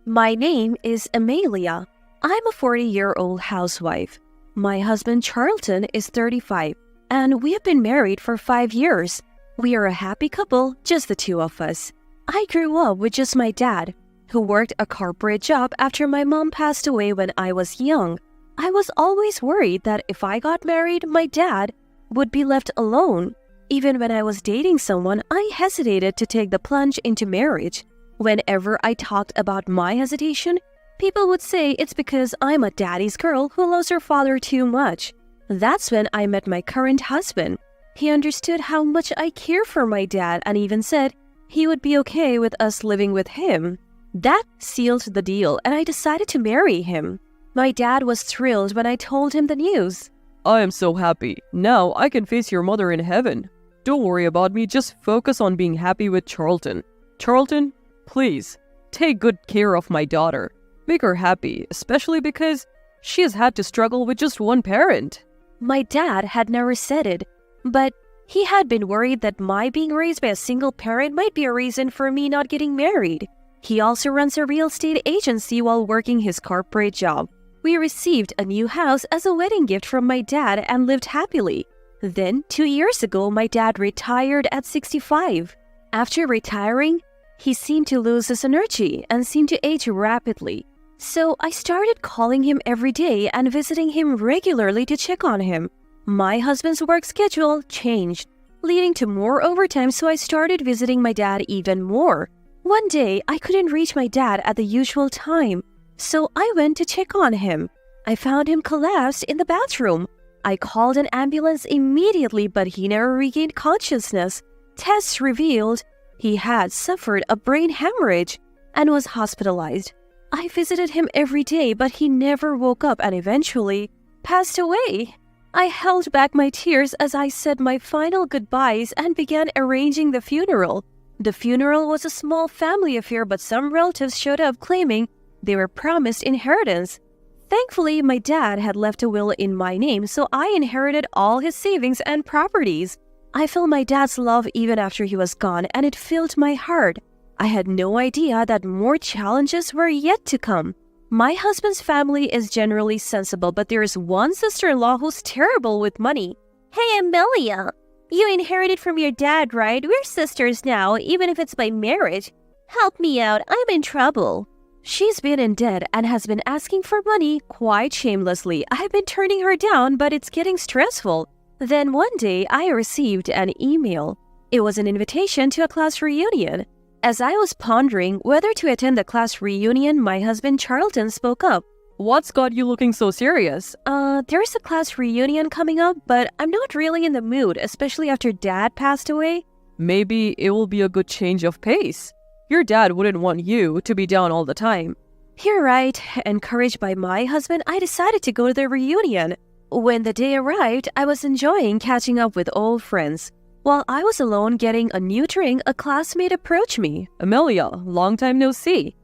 My name is Amelia. I'm a 40-year-old housewife. My husband Charlton is 35, and we have been married for 5 years. We are a happy couple, just the two of us. I grew up with just my dad, who worked a corporate job after my mom passed away when I was young. I was always worried that if I got married, my dad would be left alone. Even when I was dating someone, I hesitated to take the plunge into marriage. Whenever I talked about my hesitation, people would say it's because I'm a daddy's girl who loves her father too much. That's when I met my current husband. He understood how much I care for my dad and even said he would be okay with us living with him. That sealed the deal, and I decided to marry him. My dad was thrilled when I told him the news. I am so happy. Now I can face your mother in heaven. Don't worry about me, just focus on being happy with Charlton. Charlton, please, take good care of my daughter. Make her happy, especially because she has had to struggle with just one parent. My dad had never said it, but he had been worried that my being raised by a single parent might be a reason for me not getting married. He also runs a real estate agency while working his corporate job. We received a new house as a wedding gift from my dad and lived happily. Then, 2 years ago, my dad retired at 65. After retiring, he seemed to lose his energy and seemed to age rapidly. So I started calling him every day and visiting him regularly to check on him. My husband's work schedule changed, leading to more overtime, so I started visiting my dad even more. One day, I couldn't reach my dad at the usual time, so I went to check on him. I found him collapsed in the bathroom. I called an ambulance immediately, but he never regained consciousness. Tests revealed he had suffered a brain hemorrhage and was hospitalized. I visited him every day, but he never woke up and eventually passed away. I held back my tears as I said my final goodbyes and began arranging the funeral. The funeral was a small family affair, but some relatives showed up claiming they were promised inheritance. Thankfully, my dad had left a will in my name, so I inherited all his savings and properties. I felt my dad's love even after he was gone, and it filled my heart. I had no idea that more challenges were yet to come. My husband's family is generally sensible, but there is one sister-in-law who's terrible with money. Hey, Amelia, you inherited from your dad, right? We're sisters now, even if it's by marriage. Help me out, I'm in trouble. She's been in debt and has been asking for money quite shamelessly. I've been turning her down, but it's getting stressful. Then one day, I received an email. It was an invitation to a class reunion. As I was pondering whether to attend the class reunion, my husband Charlton spoke up. What's got you looking so serious? There's a class reunion coming up, but I'm not really in the mood, especially after Dad passed away. Maybe it will be a good change of pace. Your dad wouldn't want you to be down all the time. You're right. Encouraged by my husband, I decided to go to the reunion. When the day arrived, I was enjoying catching up with old friends. While I was alone getting a new drink, a classmate approached me. Amelia, long time no see.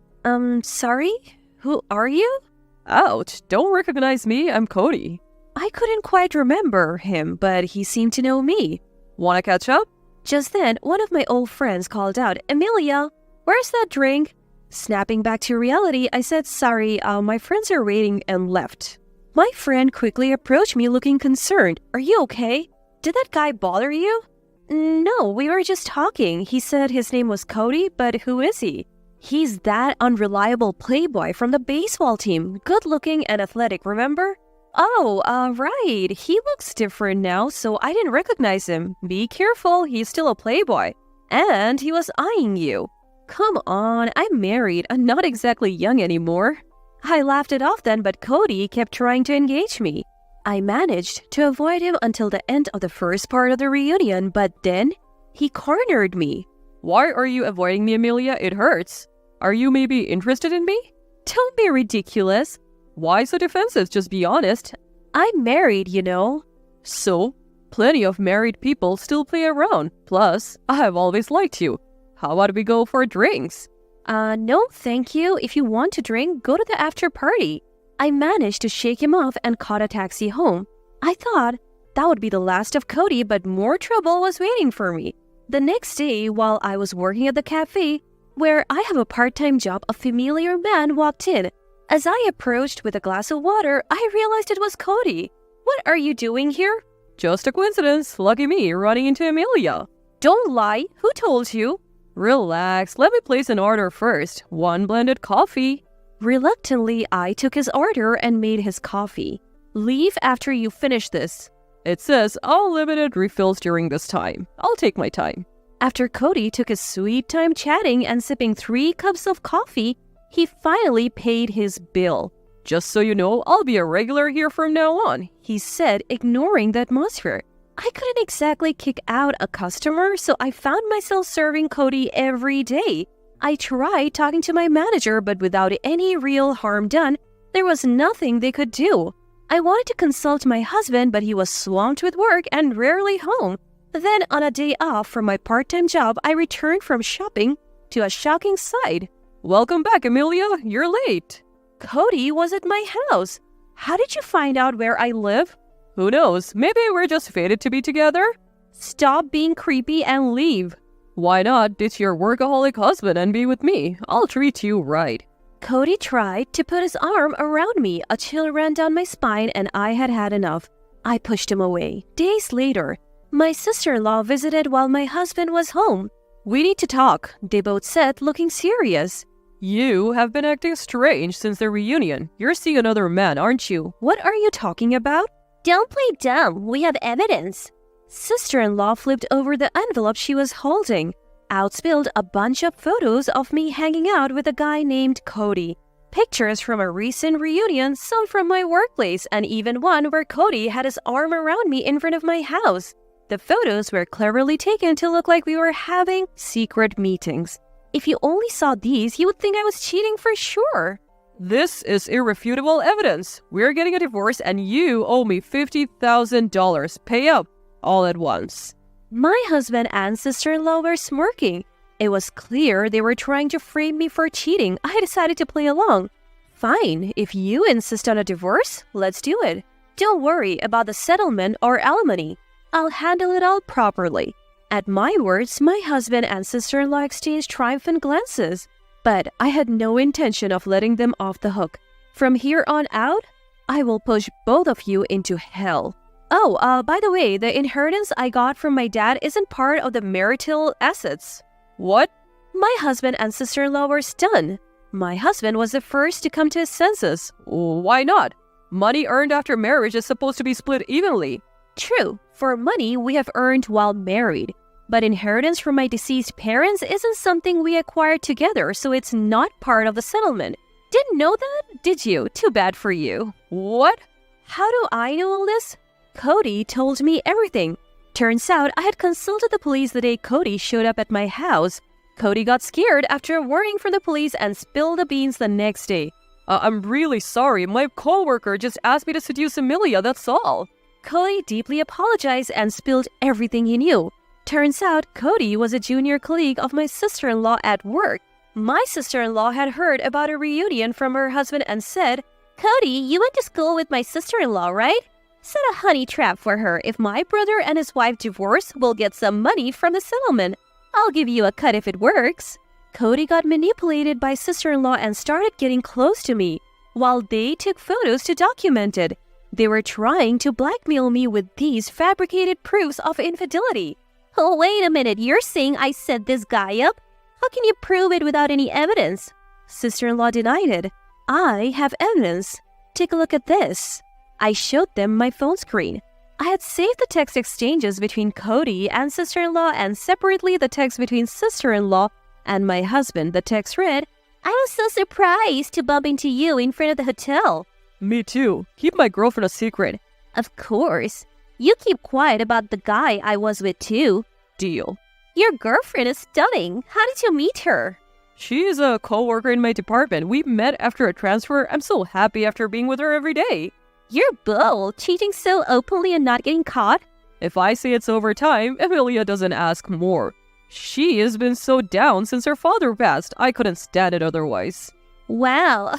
Sorry? Who are you? Ouch, don't recognize me, I'm Cody. I couldn't quite remember him, but he seemed to know me. Wanna catch up? Just then, one of my old friends called out, Amelia, where's that drink? Snapping back to reality, I said, sorry, my friends are waiting, and left. My friend quickly approached me looking concerned. Are you okay? Did that guy bother you? No, we were just talking. He said his name was Cody, but who is he? He's that unreliable playboy from the baseball team. Good looking and athletic, remember? Oh, right. He looks different now, so I didn't recognize him. Be careful, he's still a playboy. And he was eyeing you. Come on, I'm married. I'm not exactly young anymore. I laughed it off then, but Cody kept trying to engage me. I managed to avoid him until the end of the first part of the reunion, but then he cornered me. Why are you avoiding me, Amelia? It hurts. Are you maybe interested in me? Don't be ridiculous. Why so defensive? Just be honest. I'm married, you know. So, plenty of married people still play around. Plus, I have always liked you. How about we go for drinks? No, thank you. If you want to drink, go to the after party. I managed to shake him off and caught a taxi home. I thought that would be the last of Cody, but more trouble was waiting for me. The next day, while I was working at the cafe, where I have a part-time job, a familiar man walked in. As I approached with a glass of water, I realized it was Cody. What are you doing here? Just a coincidence. Lucky me, running into Amelia. Don't lie. Who told you? Relax, let me place an order first. 1 blended coffee. Reluctantly, I took his order and made his coffee. Leave after you finish this. It says all limited refills during this time. I'll take my time. After Cody took his sweet time chatting and sipping 3 cups of coffee, he finally paid his bill. Just so you know, I'll be a regular here from now on, he said, ignoring the atmosphere. I couldn't exactly kick out a customer, so I found myself serving Cody every day. I tried talking to my manager, but without any real harm done, there was nothing they could do. I wanted to consult my husband, but he was swamped with work and rarely home. Then, on a day off from my part-time job, I returned from shopping to a shocking sight. Welcome back, Amelia. You're late. Cody was at my house. How did you find out where I live? Who knows? Maybe we're just fated to be together? Stop being creepy and leave. Why not ditch your workaholic husband and be with me? I'll treat you right. Cody tried to put his arm around me. A chill ran down my spine and I had had enough. I pushed him away. Days later, my sister-in-law visited while my husband was home. We need to talk, they both said, looking serious. You have been acting strange since the reunion. You're seeing another man, aren't you? What are you talking about? Don't play dumb. We have evidence. Sister-in-law flipped over the envelope she was holding. Out spilled a bunch of photos of me hanging out with a guy named Cody. Pictures from a recent reunion, some from my workplace, and even one where Cody had his arm around me in front of my house. The photos were cleverly taken to look like we were having secret meetings. If you only saw these, you would think I was cheating for sure. This is irrefutable evidence. We're getting a divorce and you owe me $50,000. Pay up all at once. My husband and sister-in-law were smirking. It was clear they were trying to frame me for cheating. I decided to play along. Fine, if you insist on a divorce, let's do it. Don't worry about the settlement or alimony. I'll handle it all properly. At my words, my husband and sister-in-law exchanged triumphant glances. But I had no intention of letting them off the hook. From here on out, I will push both of you into hell. Oh, by the way, the inheritance I got from my dad isn't part of the marital assets. What? My husband and sister-in-law were stunned. My husband was the first to come to his senses. Why not? Money earned after marriage is supposed to be split evenly. True, for money we have earned while married. But inheritance from my deceased parents isn't something we acquired together, so it's not part of the settlement. Didn't know that, did you? Too bad for you. What? How do I know all this? Cody told me everything. Turns out I had consulted the police the day Cody showed up at my house. Cody got scared after a warning from the police and spilled the beans the next day. I'm really sorry. My coworker just asked me to seduce Amelia, that's all. Cody deeply apologized and spilled everything he knew. Turns out Cody was a junior colleague of my sister-in-law at work. My sister-in-law had heard about a reunion from her husband and said, "Cody, you went to school with my sister-in-law, right? Set a honey trap for her. If my brother and his wife divorce, we'll get some money from the settlement. I'll give you a cut if it works." Cody got manipulated by sister-in-law and started getting close to me, while they took photos to document it. They were trying to blackmail me with these fabricated proofs of infidelity. Oh, wait a minute, you're saying I set this guy up? How can you prove it without any evidence? Sister-in-law denied it. I have evidence. Take a look at this. I showed them my phone screen. I had saved the text exchanges between Cody and sister-in-law and separately the text between sister-in-law and my husband. The text read, "I was so surprised to bump into you in front of the hotel." Me too. Keep my girlfriend a secret. Of course. You keep quiet about the guy I was with too. Deal. Your girlfriend is stunning. How did you meet her? She is a co-worker in my department. We met after a transfer. I'm so happy after being with her every day. You're bold, cheating so openly and not getting caught. If I say it's over time, Amelia doesn't ask more. She has been so down since her father passed. I couldn't stand it otherwise. Wow.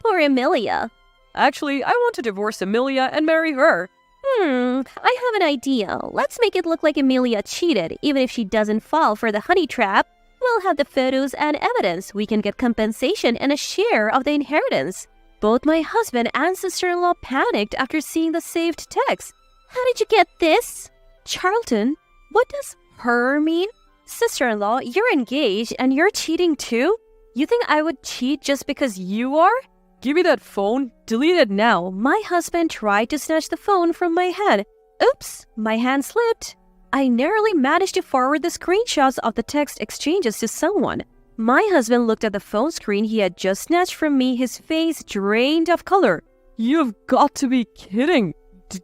Poor Amelia. Actually, I want to divorce Amelia and marry her. I have an idea. Let's make it look like Amelia cheated, even if she doesn't fall for the honey trap. We'll have the photos and evidence. We can get compensation and a share of the inheritance. Both my husband and sister-in-law panicked after seeing the saved text. How did you get this? Charlton, what does her mean? Sister-in-law, you're engaged and you're cheating too? You think I would cheat just because you are? Give me that phone. Delete it now. My husband tried to snatch the phone from my hand. Oops, my hand slipped. I narrowly managed to forward the screenshots of the text exchanges to someone. My husband looked at the phone screen he had just snatched from me, his face drained of color. You've got to be kidding.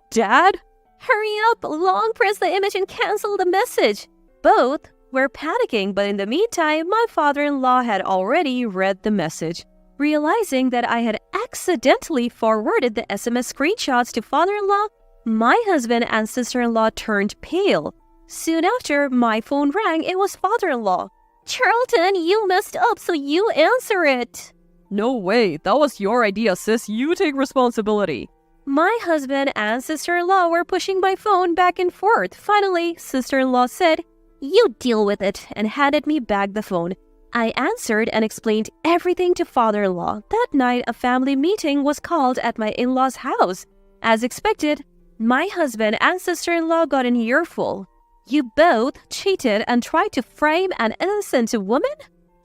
Dad? Hurry up, long press the image and cancel the message. Both were panicking, but in the meantime, my father-in-law had already read the message. Realizing that I had accidentally forwarded the SMS screenshots to father-in-law, my husband and sister-in-law turned pale. Soon after, my phone rang. It was father-in-law. Charlton, you messed up, so you answer it. No way. That was your idea, sis. You take responsibility. My husband and sister-in-law were pushing my phone back and forth. Finally, sister-in-law said, "You deal with it," and handed me back the phone. I answered and explained everything to father-in-law. That night, a family meeting was called at my in-laws' house. As expected, my husband and sister-in-law got an earful. You both cheated and tried to frame an innocent woman?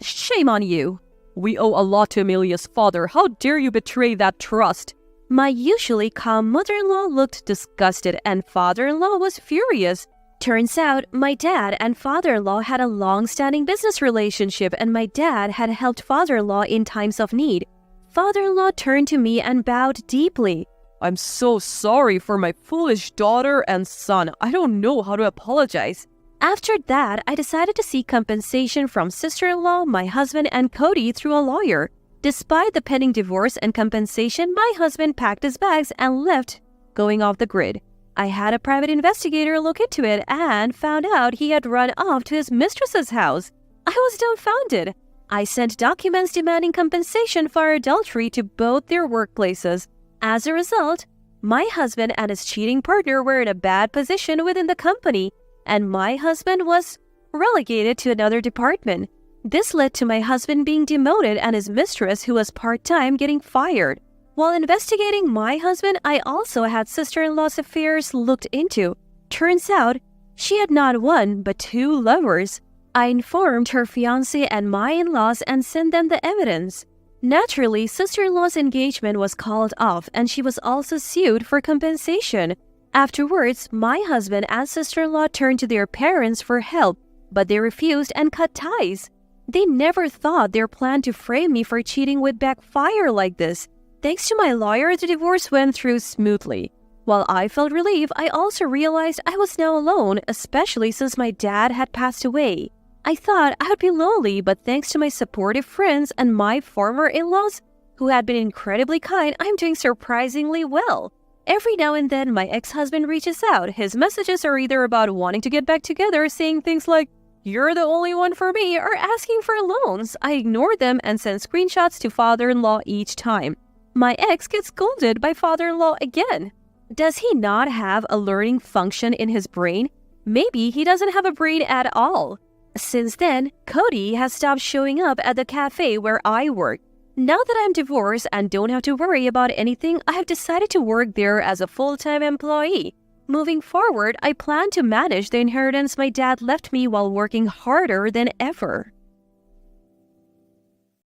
Shame on you. We owe a lot to Amelia's father. How dare you betray that trust? My usually calm mother-in-law looked disgusted and father-in-law was furious. Turns out, my dad and father-in-law had a long-standing business relationship and my dad had helped father-in-law in times of need. Father-in-law turned to me and bowed deeply. I'm so sorry for my foolish daughter and son. I don't know how to apologize. After that, I decided to seek compensation from sister-in-law, my husband, and Cody through a lawyer. Despite the pending divorce and compensation, my husband packed his bags and left, going off the grid. I had a private investigator look into it and found out he had run off to his mistress's house. I was dumbfounded. I sent documents demanding compensation for adultery to both their workplaces. As a result, my husband and his cheating partner were in a bad position within the company, and my husband was relegated to another department. This led to my husband being demoted and his mistress, who was part-time, getting fired. While investigating my husband, I also had sister-in-law's affairs looked into. Turns out, she had not one but two lovers. I informed her fiancé and my in-laws and sent them the evidence. Naturally, sister-in-law's engagement was called off and she was also sued for compensation. Afterwards, my husband and sister-in-law turned to their parents for help, but they refused and cut ties. They never thought their plan to frame me for cheating would backfire like this. Thanks to my lawyer, the divorce went through smoothly. While I felt relief, I also realized I was now alone, especially since my dad had passed away. I thought I would be lonely, but thanks to my supportive friends and my former in-laws, who had been incredibly kind, I'm doing surprisingly well. Every now and then, my ex-husband reaches out. His messages are either about wanting to get back together, saying things like, "You're the only one for me," or asking for loans. I ignore them and send screenshots to father-in-law each time. My ex gets scolded by father-in-law again. Does he not have a learning function in his brain? Maybe he doesn't have a brain at all. Since then, Cody has stopped showing up at the cafe where I work. Now that I'm divorced and don't have to worry about anything, I have decided to work there as a full-time employee. Moving forward, I plan to manage the inheritance my dad left me while working harder than ever.